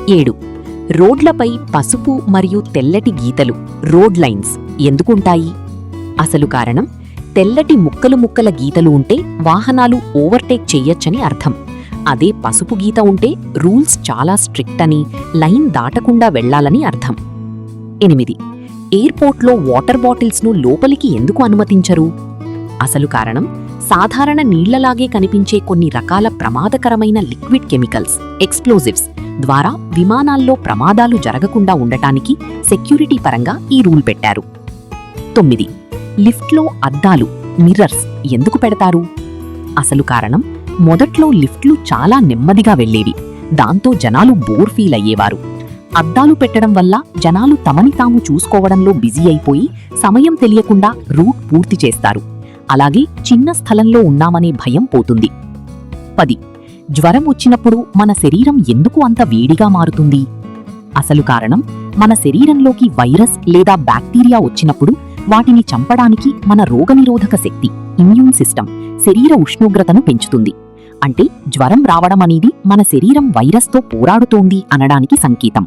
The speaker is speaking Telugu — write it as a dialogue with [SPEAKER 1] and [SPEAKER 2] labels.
[SPEAKER 1] 7. రోడ్లపై పసుపు మరియు తెల్లటి గీతలు రోడ్ లైన్స్ ఎందుకుంటాయి? అసలు కారణం తెల్లటి ముక్కలు ముక్కల గీతలు ఉంటే వాహనాలు ఓవర్టేక్ చెయ్యొచ్చని అర్థం. అదే పసుపు గీత ఉంటే రూల్స్ చాలా స్ట్రిక్ట్ అని, లైన్ దాటకుండా వెళ్లాలని అర్థం. 8. ఎయిర్పోర్ట్లో వాటర్ బాటిల్స్ను లోపలికి ఎందుకు అనుమతించరు? అసలు కారణం సాధారణ నీళ్లలాగే కనిపించే కొన్ని రకాల ప్రమాదకరమైన లిక్విడ్ కెమికల్స్, ఎక్స్ప్లోజివ్స్ ద్వారా విమానాల్లో ప్రమాదాలు జరగకుండా ఉండటానికి సెక్యూరిటీ పరంగా ఈ రూల్ పెట్టారు. 9. లిఫ్ట్లో అద్దాలు, మిర్రర్స్ ఎందుకు పెడతారు? అసలు కారణం మొదట్లో లిఫ్ట్లు చాలా నెమ్మదిగా వెళ్లేవి. దాంతో జనాలు బోర్ ఫీల్ అయ్యేవారు. అద్దాలు పెట్టడం వల్ల జనాలు తమని తాము చూసుకోవడంలో బిజీ అయిపోయి సమయం తెలియకుండా రూట్ పూర్తి చేస్తారు. అలాగే చిన్న స్థలంలో ఉన్నామనే భయం పోతుంది. 10. జ్వరం వచ్చినప్పుడు మన శరీరం ఎందుకు అంత వేడిగా మారుతుంది? అసలు కారణం మన శరీరంలోకి వైరస్ లేదా బ్యాక్టీరియా వచ్చినప్పుడు వాటిని చంపడానికి మన రోగనిరోధక శక్తి, ఇమ్యూన్ సిస్టమ్ శరీర ఉష్ణోగ్రతను పెంచుతుంది. అంటే జ్వరం రావడం అనేది మన శరీరం వైరస్తో పోరాడుతోంది అనడానికి సంకేతం.